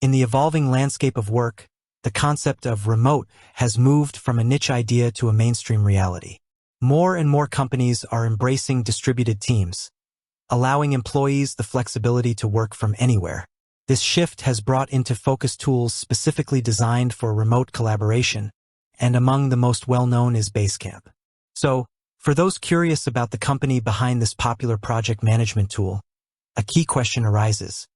In the evolving landscape of work, the concept of remote has moved from a niche idea to a mainstream reality. More and more companies are embracing distributed teams, allowing employees the flexibility to work from anywhere. This shift has brought into focus tools specifically designed for remote collaboration, and among the most well-known is Basecamp. So, for those curious about the company behind this popular project management tool, a key question arises.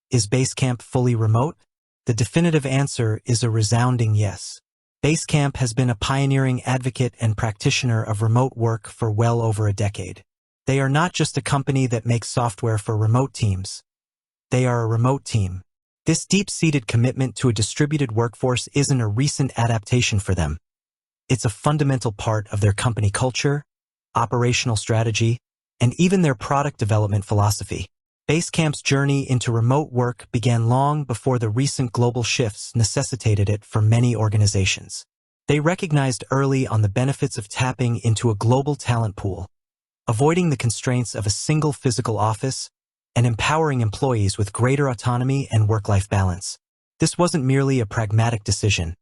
Is Basecamp fully remote? The definitive answer is a resounding yes. Basecamp has been a pioneering advocate and practitioner of remote work for well over a decade. They are not just a company that makes software for remote teams. They are a remote team. This deep-seated commitment to a distributed workforce isn't a recent adaptation for them. It's a fundamental part of their company culture, operational strategy, and even their product development philosophy. Basecamp's journey into remote work began long before the recent global shifts necessitated it for many organizations. They recognized early on the benefits of tapping into a global talent pool, avoiding the constraints of a single physical office, and empowering employees with greater autonomy and work-life balance. This wasn't merely a pragmatic decision.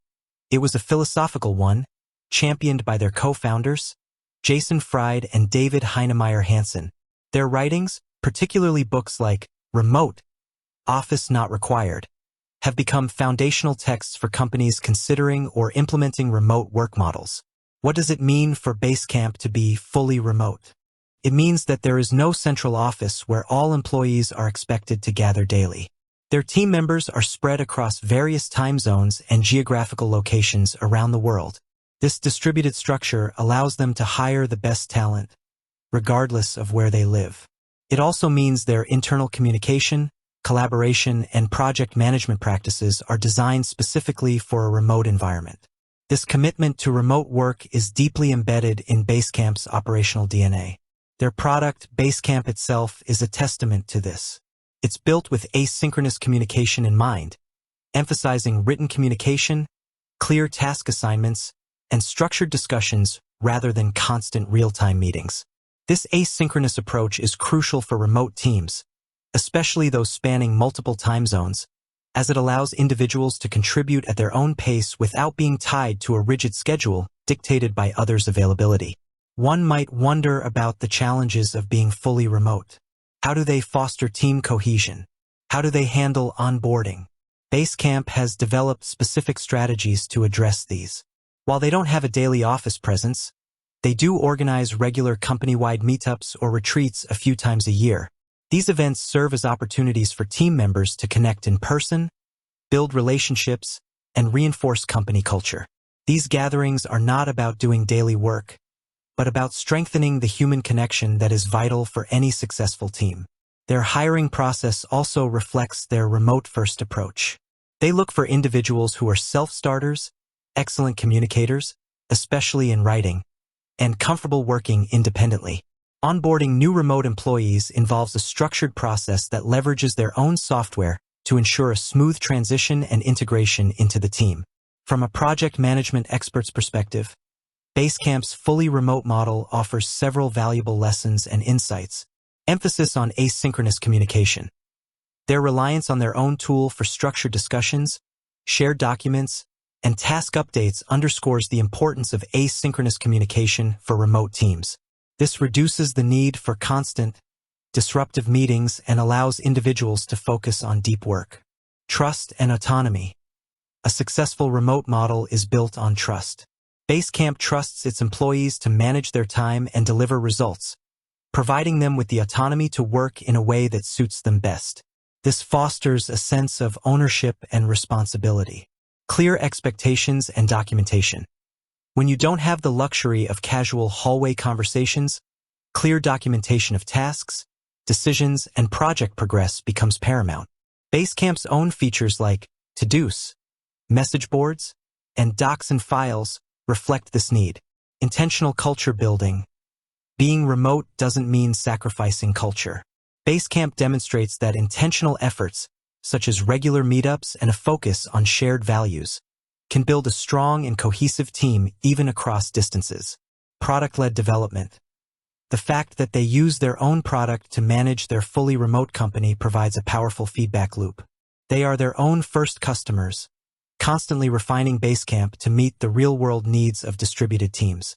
It was a philosophical one, championed by their co-founders, Jason Fried and David Heinemeier Hansen. Their writings, particularly books like Remote, Office Not Required, have become foundational texts for companies considering or implementing remote work models. What does it mean for Basecamp to be fully remote? It means that there is no central office where all employees are expected to gather daily. Their team members are spread across various time zones and geographical locations around the world. This distributed structure allows them to hire the best talent, regardless of where they live. It also means their internal communication, collaboration, and project management practices are designed specifically for a remote environment. This commitment to remote work is deeply embedded in Basecamp's operational DNA. Their product, Basecamp itself, is a testament to this. It's built with asynchronous communication in mind, emphasizing written communication, clear task assignments, and structured discussions rather than constant real-time meetings. This asynchronous approach is crucial for remote teams, especially those spanning multiple time zones, as it allows individuals to contribute at their own pace without being tied to a rigid schedule dictated by others' availability. One might wonder about the challenges of being fully remote. How do they foster team cohesion? How do they handle onboarding? Basecamp has developed specific strategies to address these. While they don't have a daily office presence, they do organize regular company-wide meetups or retreats a few times a year. These events serve as opportunities for team members to connect in person, build relationships, and reinforce company culture. These gatherings are not about doing daily work, but about strengthening the human connection that is vital for any successful team. Their hiring process also reflects their remote-first approach. They look for individuals who are self-starters, excellent communicators, especially in writing, and comfortable working independently. Onboarding new remote employees involves a structured process that leverages their own software to ensure a smooth transition and integration into the team. From a project management expert's perspective, Basecamp's fully remote model offers several valuable lessons and insights. Emphasis on asynchronous communication. Their reliance on their own tool for structured discussions, shared documents, and task updates underscores the importance of asynchronous communication for remote teams. This reduces the need for constant, disruptive meetings and allows individuals to focus on deep work. Trust and autonomy. A successful remote model is built on trust. Basecamp trusts its employees to manage their time and deliver results, providing them with the autonomy to work in a way that suits them best. This fosters a sense of ownership and responsibility. Clear expectations and documentation. When you don't have the luxury of casual hallway conversations, clear documentation of tasks, decisions, and project progress becomes paramount. Basecamp's own features like to-dos, message boards, and docs and files reflect this need. Intentional culture building. Being remote doesn't mean sacrificing culture. Basecamp demonstrates that intentional efforts, such as regular meetups and a focus on shared values, can build a strong and cohesive team even across distances. Product-led development. The fact that they use their own product to manage their fully remote company provides a powerful feedback loop. They are their own first customers, constantly refining Basecamp to meet the real-world needs of distributed teams.